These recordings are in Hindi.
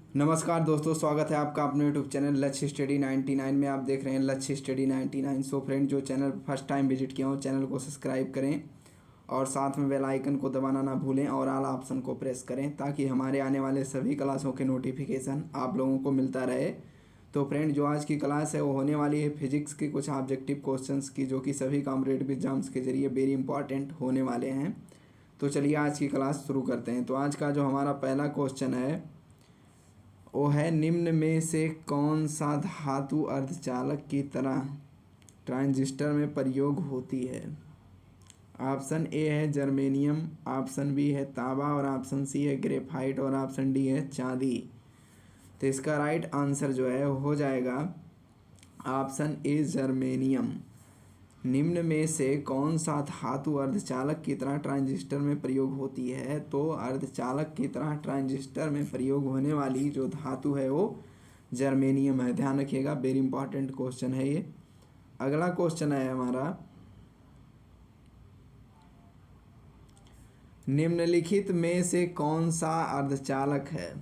नमस्कार दोस्तों, स्वागत है आपका अपने यूट्यूब चैनल लक्ष्य स्टडी 99 में। आप देख रहे हैं लक्ष्य स्टडी 99। सो फ्रेंड, जो चैनल फर्स्ट टाइम विजिट किया हो चैनल को सब्सक्राइब करें और साथ में बेल आइकन को दबाना ना भूलें और ऑल ऑप्शन को प्रेस करें ताकि हमारे आने वाले सभी क्लासों के नोटिफिकेशन आप लोगों को मिलता रहे। तो फ्रेंड, जो आज की क्लास है वो होने वाली है फिजिक्स के कुछ ऑब्जेक्टिव क्वेश्चंस की, जो कि सभी कॉम्पिटिटिव एग्जाम्स के जरिए वेरी इंपॉर्टेंट होने वाले हैं। तो चलिए आज की क्लास शुरू करते हैं। तो आज का जो हमारा पहला क्वेश्चन है वो है, निम्न में से कौन सा धातु अर्धचालक की तरह ट्रांजिस्टर में प्रयोग होती है। ऑप्शन ए है जर्मेनियम, ऑप्शन बी है तांबा और ऑप्शन सी है ग्रेफाइट और ऑप्शन डी है चांदी। तो इसका राइट आंसर जो है हो जाएगा ऑप्शन ए जर्मेनियम। निम्न में से कौन सा धातु अर्धचालक की तरह ट्रांजिस्टर में प्रयोग होती है। तो अर्धचालक की तरह ट्रांजिस्टर में प्रयोग होने वाली जो धातु है वो जर्मेनियम है। ध्यान रखिएगा, वेरी इंपॉर्टेंट क्वेश्चन है ये। अगला क्वेश्चन है हमारा, निम्नलिखित में से कौन सा अर्धचालक है।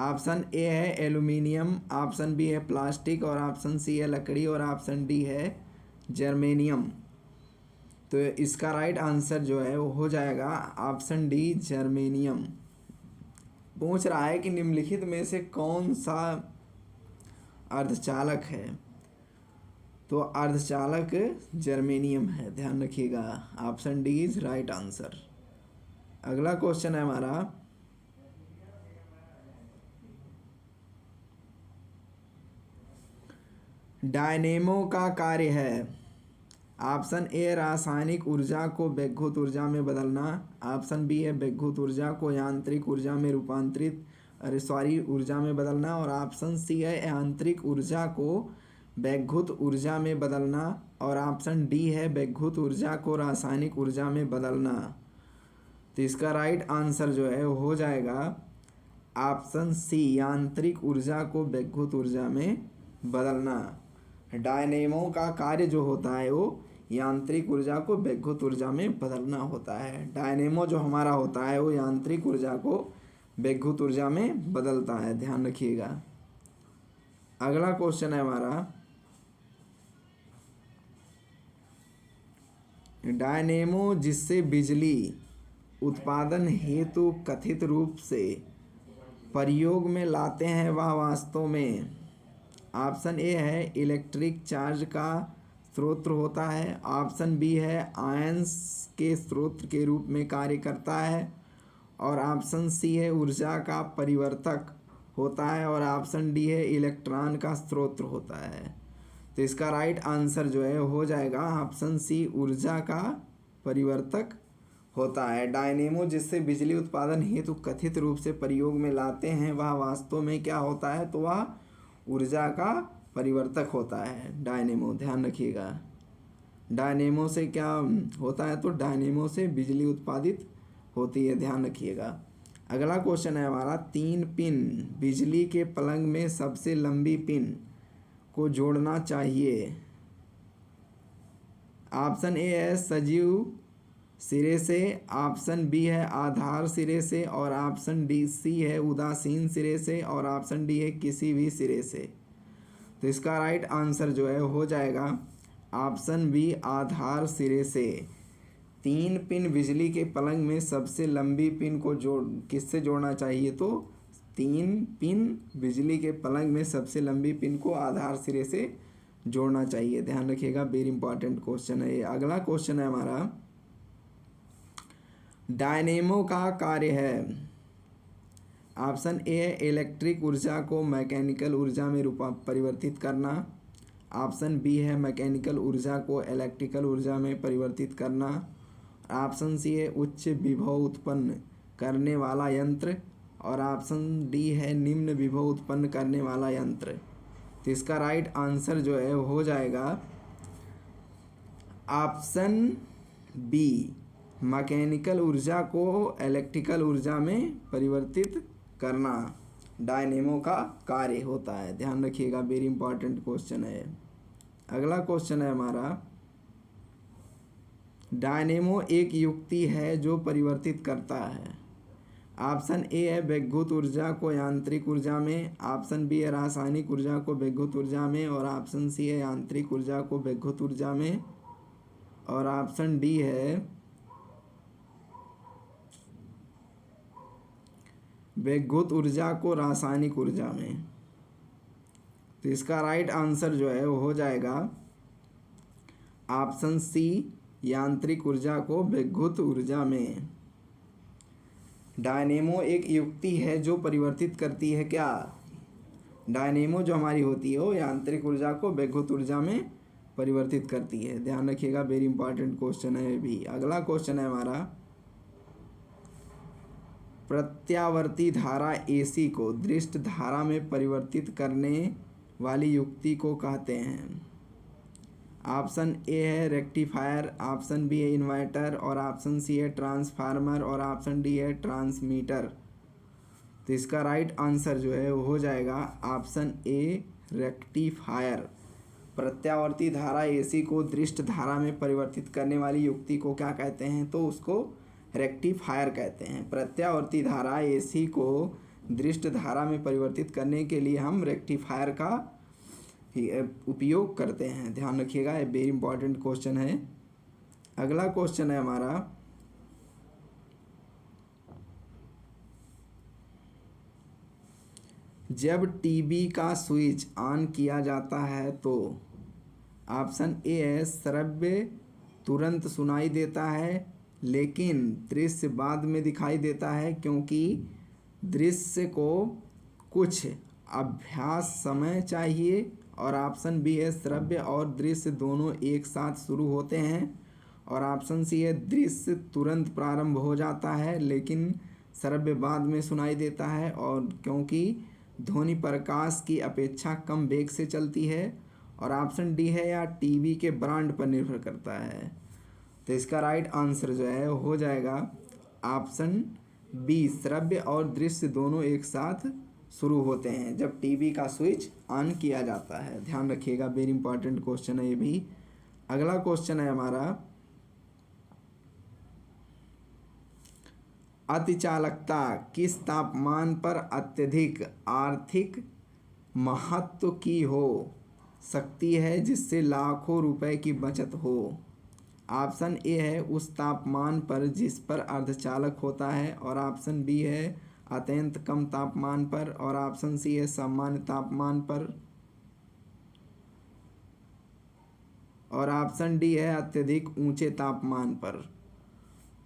ऑप्शन ए है एल्यूमिनियम, ऑप्शन बी है प्लास्टिक और ऑप्शन सी है लकड़ी और ऑप्शन डी है जर्मेनियम। तो इसका राइट आंसर जो है वो हो जाएगा ऑप्शन डी जर्मेनियम। पूछ रहा है कि निम्नलिखित में से कौन सा अर्धचालक है, तो अर्धचालक जर्मेनियम है। ध्यान रखिएगा, option D is right answer. अगला क्वेश्चन है हमारा, डायनेमो का कार्य है। ऑप्शन ए रासायनिक ऊर्जा को वैद्युत ऊर्जा में बदलना, ऑप्शन बी है वैद्युत ऊर्जा को यांत्रिक ऊर्जा में ऊर्जा में बदलना और ऑप्शन सी है यांत्रिक ऊर्जा को वैद्युत ऊर्जा में बदलना और ऑप्शन डी है वैद्युत ऊर्जा को रासायनिक ऊर्जा में बदलना। तो इसका राइट आंसर जो है हो जाएगा ऑप्शन सी यांत्रिक ऊर्जा को वैद्युत ऊर्जा में बदलना। डायनेमो का कार्य जो होता है वो यांत्रिक ऊर्जा को वैद्युत ऊर्जा में बदलना होता है। डायनेमो जो हमारा होता है वो यांत्रिक ऊर्जा को वैद्युत ऊर्जा में बदलता है। ध्यान रखिएगा। अगला क्वेश्चन है हमारा, डायनेमो जिससे बिजली उत्पादन हेतु कथित रूप से प्रयोग में लाते हैं वह वास्तव में। ऑप्शन ए है इलेक्ट्रिक चार्ज का स्रोत होता है, ऑप्शन बी है आयंस के स्रोत के रूप में कार्य करता है और ऑप्शन सी है ऊर्जा का परिवर्तक होता है और ऑप्शन डी है इलेक्ट्रॉन का स्रोत होता है। तो इसका राइट आंसर जो है हो जाएगा ऑप्शन सी ऊर्जा का परिवर्तक होता है। डायनेमो जिससे बिजली उत्पादन हेतु कथित रूप से प्रयोग में लाते हैं वह वास्तव में क्या होता है, तो वह ऊर्जा का परिवर्तक होता है डायनेमो। ध्यान रखिएगा, डायनेमो से क्या होता है, तो डायनेमो से बिजली उत्पादित होती है। ध्यान रखिएगा। अगला क्वेश्चन है हमारा, 3 पिन बिजली के प्लग में सबसे लंबी पिन को जोड़ना चाहिए। ऑप्शन ए है सजीव सिरे से, ऑप्शन बी है आधार सिरे से और ऑप्शन डी सी है उदासीन सिरे से और ऑप्शन डी है किसी भी सिरे से। तो इसका राइट आंसर जो है हो जाएगा ऑप्शन बी आधार सिरे से। 3 पिन बिजली के प्लग में सबसे लंबी पिन को किससे जोड़ना चाहिए, तो 3 पिन बिजली के प्लग में सबसे लंबी पिन को आधार सिरे से जोड़ना चाहिए। ध्यान रखिएगा, वेरी इंपॉर्टेंट क्वेश्चन है ये। अगला क्वेश्चन है हमारा, डायनेमो का कार्य है। ऑप्शन ए है इलेक्ट्रिक ऊर्जा को मैकेनिकल ऊर्जा में परिवर्तित करना, ऑप्शन बी है मैकेनिकल ऊर्जा को इलेक्ट्रिकल ऊर्जा में परिवर्तित करना, ऑप्शन सी है उच्च विभव उत्पन्न करने वाला यंत्र और ऑप्शन डी है निम्न विभव उत्पन्न करने वाला यंत्र। तो इसका राइट आंसर जो है हो जाएगा ऑप्शन बी मैकेनिकल ऊर्जा को इलेक्ट्रिकल ऊर्जा में परिवर्तित करना डायनेमो का कार्य होता है। ध्यान रखिएगा, वेरी इंपॉर्टेंट क्वेश्चन है। अगला क्वेश्चन है हमारा, डायनेमो एक युक्ति है जो परिवर्तित करता है। ऑप्शन ए है विद्युत ऊर्जा को यांत्रिक ऊर्जा में, ऑप्शन बी है रासायनिक ऊर्जा को विद्युत ऊर्जा में, और ऑप्शन सी है यांत्रिक ऊर्जा को विद्युत ऊर्जा में, और ऑप्शन डी है विद्युत ऊर्जा को रासायनिक ऊर्जा में। तो इसका राइट आंसर जो है वो हो जाएगा ऑप्शन सी, यांत्रिक ऊर्जा को विद्युत ऊर्जा में। डायनेमो एक युक्ति है जो परिवर्तित करती है क्या? डायनेमो जो हमारी होती है वो यांत्रिक ऊर्जा को विद्युत ऊर्जा में परिवर्तित करती है। ध्यान रखिएगा, वेरी इंपॉर्टेंट क्वेश्चन है भी। अगला क्वेश्चन है हमारा, प्रत्यावर्ती धारा एसी को दृष्ट धारा में परिवर्तित करने वाली युक्ति को कहते हैं। ऑप्शन ए है रेक्टिफायर, ऑप्शन बी है इन्वर्टर, और ऑप्शन सी है ट्रांसफार्मर, और ऑप्शन डी है ट्रांसमीटर। तो इसका राइट आंसर जो है वो हो जाएगा ऑप्शन ए, रेक्टिफायर। प्रत्यावर्ती धारा एसी को दृष्ट धारा में परिवर्तित करने वाली युक्ति को क्या कहते हैं? तो उसको रेक्टिफायर कहते हैं। प्रत्यावर्ती धारा एसी को दृष्ट धारा में परिवर्तित करने के लिए हम रेक्टिफायर का उपयोग करते हैं। ध्यान रखिएगा, ये वेरी इंपॉर्टेंट क्वेश्चन है। अगला क्वेश्चन है हमारा, जब टीवी का स्विच ऑन किया जाता है तो ऑप्शन ए है श्रव्य तुरंत सुनाई देता है लेकिन दृश्य बाद में दिखाई देता है क्योंकि दृश्य को कुछ अभ्यास समय चाहिए, और ऑप्शन बी है श्रव्य और दृश्य दोनों एक साथ शुरू होते हैं, और ऑप्शन सी है दृश्य तुरंत प्रारंभ हो जाता है लेकिन श्रव्य बाद में सुनाई देता है, और क्योंकि ध्वनि प्रकाश की अपेक्षा कम वेग से चलती है, और ऑप्शन डी है या टीवी के ब्रांड पर निर्भर करता है। तो इसका राइट आंसर जो है हो जाएगा ऑप्शन बी, श्रव्य और दृश्य दोनों एक साथ शुरू होते हैं जब टीवी का स्विच ऑन किया जाता है। ध्यान रखिएगा, वेरी इंपॉर्टेंट क्वेश्चन है ये भी। अगला क्वेश्चन है हमारा, अतिचालकता किस तापमान पर अत्यधिक आर्थिक महत्व की हो सकती है जिससे लाखों रुपए की बचत हो? ऑप्शन ए है उस तापमान पर जिस पर अर्धचालक होता है, और ऑप्शन बी है अत्यंत कम तापमान पर, और ऑप्शन सी है सामान्य तापमान पर, और ऑप्शन डी है अत्यधिक ऊंचे तापमान पर।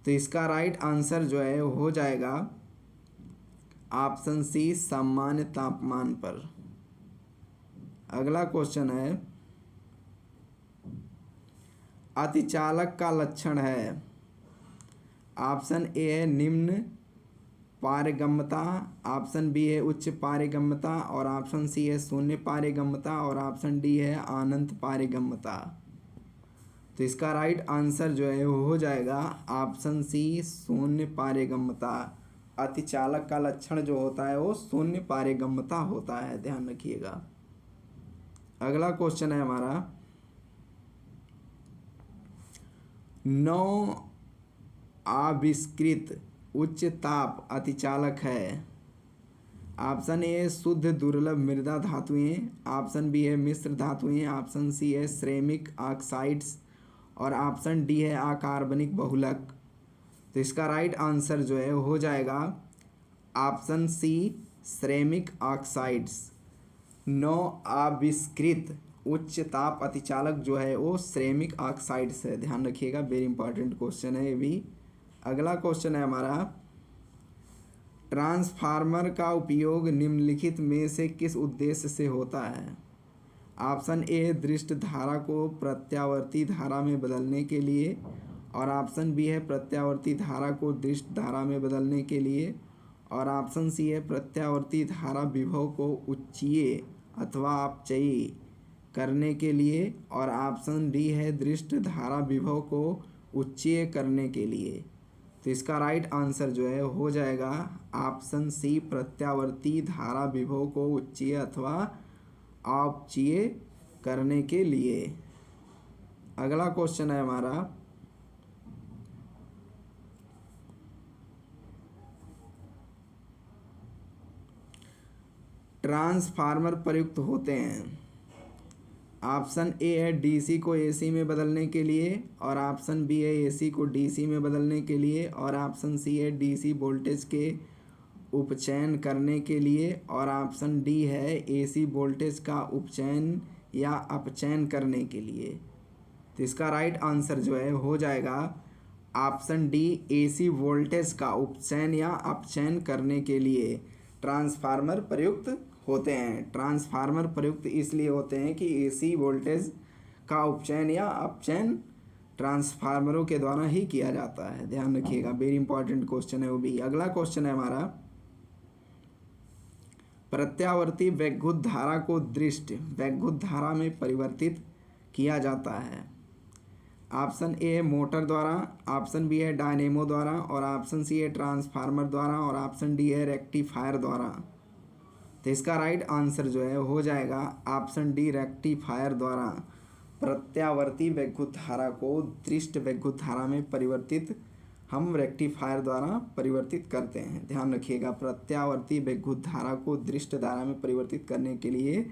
तो इसका राइट आंसर जो है हो जाएगा ऑप्शन सी, सामान्य तापमान पर। अगला क्वेश्चन है, अतिचालक का लक्षण है। ऑप्शन ए है निम्न पारगम्यता, ऑप्शन बी है उच्च पारगम्यता, और ऑप्शन सी है शून्य पारगम्यता, और ऑप्शन डी है अनंत पारगम्यता। तो इसका राइट आंसर जो है वो हो जाएगा ऑप्शन सी, शून्य पारगम्यता। अतिचालक का लक्षण जो होता है वो शून्य पारगम्यता होता है। ध्यान रखिएगा। अगला क्वेश्चन है हमारा, 9 आविष्कृत उच्च ताप अतिचालक है। ऑप्शन ए शुद्ध दुर्लभ मृदा धातुएं, ऑप्शन बी है मिश्र धातुएं, ऑप्शन सी है श्रेमिक ऑक्साइड्स, और ऑप्शन डी है अकार्बनिक बहुलक। तो इसका राइट आंसर जो है हो जाएगा ऑप्शन सी, श्रेमिक ऑक्साइड्स। 9 आविष्कृत उच्च ताप अतिचालक जो है वो श्रेमिक ऑक्साइड्स है। ध्यान रखिएगा, वेरी इंपॉर्टेंट क्वेश्चन है ये भी। अगला क्वेश्चन है हमारा, ट्रांसफार्मर का उपयोग निम्नलिखित में से किस उद्देश्य से होता है? ऑप्शन ए दृष्ट धारा को प्रत्यावर्ती धारा में बदलने के लिए, और ऑप्शन बी है प्रत्यावर्ती धारा को दृष्ट धारा में बदलने के लिए, और ऑप्शन सी है प्रत्यावर्ती धारा विभव को उच्चीय अथवा अपचयी करने के लिए, और ऑप्शन डी है दृष्ट धारा विभव को उच्चीय करने के लिए। तो इसका राइट आंसर जो है हो जाएगा ऑप्शन सी, प्रत्यावर्ती धारा विभव को उच्चीय अथवा अपचयी करने के लिए। अगला क्वेश्चन है हमारा, ट्रांसफार्मर प्रयुक्त होते हैं? ऑप्शन ए है डीसी को एसी में बदलने के लिए, और ऑप्शन बी है एसी को डीसी में बदलने के लिए, और ऑप्शन सी है डीसी वोल्टेज के उपचयन करने के लिए, और ऑप्शन डी है एसी वोल्टेज का उपचयन या अपचयन करने के लिए। तो इसका राइट आंसर जो है हो जाएगा ऑप्शन डी, एसी वोल्टेज का उपचयन या अपचयन करने के लिए ट्रांसफार्मर प्रयुक्त होते हैं। ट्रांसफार्मर प्रयुक्त इसलिए होते हैं कि एसी वोल्टेज का उपचयन या अपचयन ट्रांसफार्मरों के द्वारा ही किया जाता है। ध्यान रखिएगा, वेरी इंपॉर्टेंट क्वेश्चन है वो भी। अगला क्वेश्चन है हमारा, प्रत्यावर्ती वैद्युत धारा को दृष्ट वैद्युत धारा में परिवर्तित किया जाता है। ऑप्शन ए है मोटर द्वारा, ऑप्शन बी है डायनेमो द्वारा, और ऑप्शन सी है ट्रांसफार्मर द्वारा, और ऑप्शन डी है रेक्टिफायर द्वारा। तो इसका राइट आंसर जो है हो जाएगा ऑप्शन डी, रेक्टिफायर द्वारा प्रत्यावर्ती वैद्युत धारा को दृष्ट वैद्युत धारा में परिवर्तित हम रेक्टिफायर द्वारा परिवर्तित करते हैं। ध्यान रखिएगा, प्रत्यावर्ती वैद्युत धारा को दृष्ट धारा में परिवर्तित करने के लिए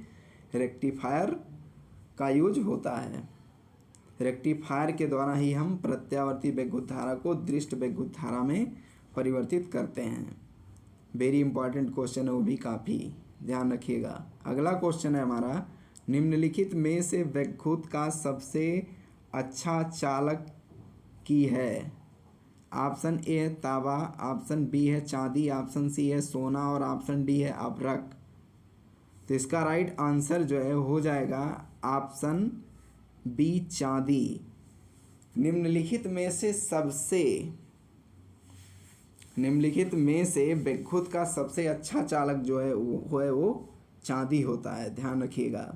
रेक्टिफायर का यूज होता है। रेक्टिफायर के द्वारा ही हम प्रत्यावर्ती वैद्युत धारा को दृष्ट वैद्युत धारा में परिवर्तित करते हैं। वेरी इंपॉर्टेंट क्वेश्चन है वो भी, काफ़ी ध्यान रखिएगा। अगला क्वेश्चन है हमारा, निम्नलिखित में से वैद्युत का सबसे अच्छा चालक की है? ऑप्शन ए है तांबा, ऑप्शन बी है चांदी, ऑप्शन सी है सोना, और ऑप्शन डी है अभ्रक। तो इसका राइट आंसर जो है हो जाएगा ऑप्शन बी, चांदी। निम्नलिखित में से वैद्युत का सबसे अच्छा चालक जो है वो चांदी होता है। ध्यान रखिएगा,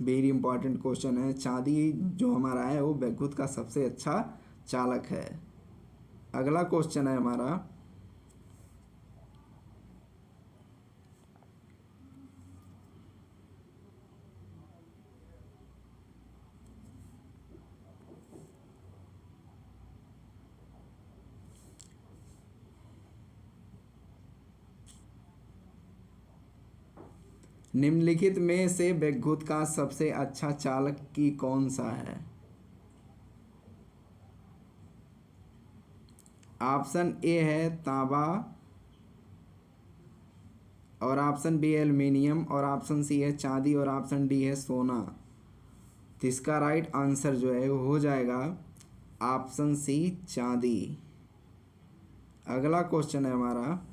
वेरी इंपॉर्टेंट क्वेश्चन है। चांदी जो हमारा है वो वैद्युत का सबसे अच्छा चालक है। अगला क्वेश्चन है हमारा, निम्नलिखित में से वैद्युत का सबसे अच्छा चालक की कौन सा है? ऑप्शन ए है तांबा, और ऑप्शन बी है एल्युमिनियम, और ऑप्शन सी है चांदी, और ऑप्शन डी है सोना। तो इसका राइट आंसर जो है हो जाएगा ऑप्शन सी, चांदी। अगला क्वेश्चन है हमारा,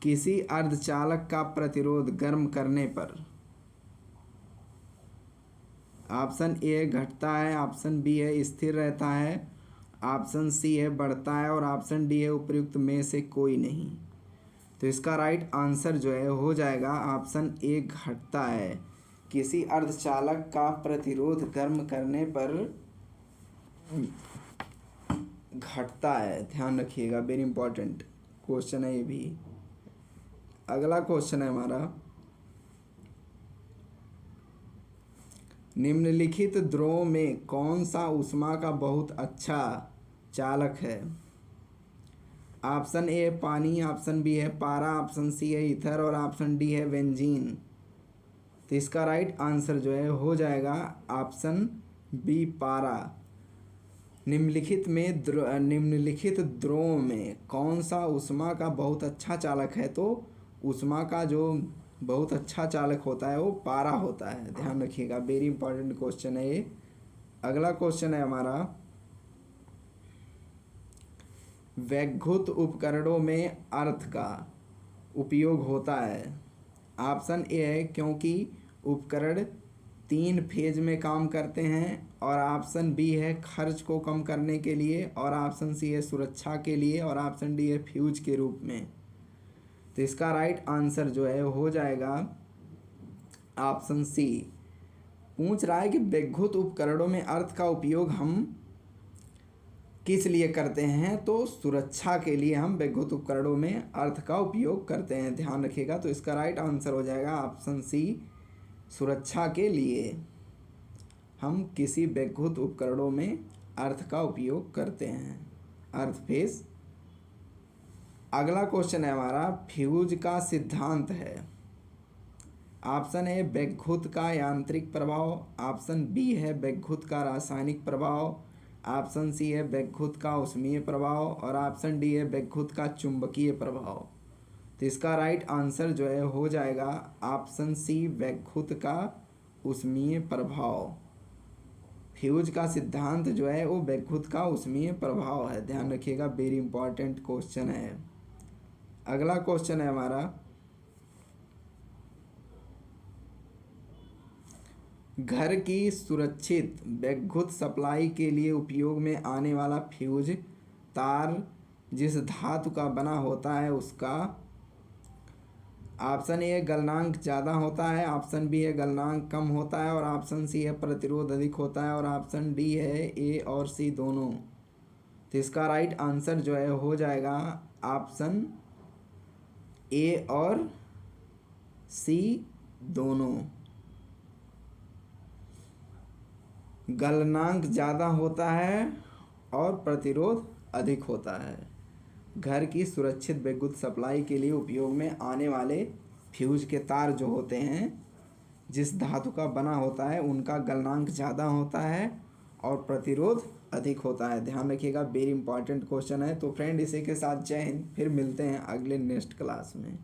किसी अर्धचालक का प्रतिरोध गर्म करने पर? ऑप्शन ए घटता है, ऑप्शन बी है स्थिर रहता है, ऑप्शन सी है बढ़ता है, और ऑप्शन डी है उपयुक्त में से कोई नहीं। तो इसका राइट आंसर जो है हो जाएगा ऑप्शन ए, घटता है। किसी अर्धचालक का प्रतिरोध गर्म करने पर घटता है। ध्यान रखिएगा, वेरी इंपॉर्टेंट क्वेश्चन है ये भी। अगला क्वेश्चन है हमारा, निम्नलिखित द्रव में कौन सा ऊष्मा का बहुत अच्छा चालक है? ऑप्शन ए पानी, ऑप्शन बी है पारा, ऑप्शन सी है ईथर, और ऑप्शन डी है बेंजीन। तो इसका राइट आंसर जो है हो जाएगा ऑप्शन बी, पारा। निम्नलिखित द्रव में कौन सा ऊष्मा का बहुत अच्छा चालक है? तो ऊष्मा का जो बहुत अच्छा चालक होता है वो पारा होता है। ध्यान रखिएगा, वेरी इंपॉर्टेंट क्वेश्चन है ये। अगला क्वेश्चन है हमारा, वैद्युत उपकरणों में अर्थ का उपयोग होता है। ऑप्शन ए है क्योंकि उपकरण 3 फेज में काम करते हैं, और ऑप्शन बी है खर्च को कम करने के लिए, और ऑप्शन सी है सुरक्षा के लिए, और ऑप्शन डी है फ्यूज के रूप में। तो इसका राइट आंसर जो है हो जाएगा ऑप्शन सी। पूछ रहा है कि वैद्युत उपकरणों में अर्थ का उपयोग हम किस लिए करते हैं? तो सुरक्षा के लिए हम वैद्युत उपकरणों में अर्थ का उपयोग करते हैं। ध्यान रखिएगा, तो इसका राइट आंसर हो जाएगा ऑप्शन सी, सुरक्षा के लिए। हम किसी विद्युत उपकरणों में अर्थ का उपयोग करते हैं? अर्थ फेस। अगला क्वेश्चन है हमारा, फ्यूज का सिद्धांत है। ऑप्शन ए विद्युत का यांत्रिक प्रभाव, ऑप्शन बी है विद्युत का रासायनिक प्रभाव, ऑप्शन सी है विद्युत का ऊष्मीय प्रभाव और ऑप्शन डी है विद्युत का चुंबकीय प्रभाव। तो इसका राइट आंसर जो है हो जाएगा ऑप्शन सी, विद्युत का ऊष्मीय प्रभाव। फ्यूज का सिद्धांत जो है वो विद्युत का ऊष्मीय प्रभाव है। ध्यान रखिएगा, वेरी इंपॉर्टेंट क्वेश्चन है। अगला क्वेश्चन है हमारा, घर की सुरक्षित विद्युत सप्लाई के लिए उपयोग में आने वाला फ्यूज तार जिस धातु का बना होता है उसका ऑप्शन ए गलनांक ज़्यादा होता है, ऑप्शन बी है गलनांक कम होता है और ऑप्शन सी है प्रतिरोध अधिक होता है और ऑप्शन डी है ए और सी दोनों। तो इसका राइट आंसर जो है हो जाएगा ऑप्शन ए और सी दोनों। गलनांक ज़्यादा होता है और प्रतिरोध अधिक होता है। घर की सुरक्षित विद्युत सप्लाई के लिए उपयोग में आने वाले फ्यूज के तार जो होते हैं जिस धातु का बना होता है उनका गलनांक ज़्यादा होता है और प्रतिरोध अधिक होता है। ध्यान रखिएगा, वेरी इंपॉर्टेंट क्वेश्चन है। तो फ्रेंड, इसी के साथ जय हिंद। फिर मिलते हैं अगले नेक्स्ट क्लास में।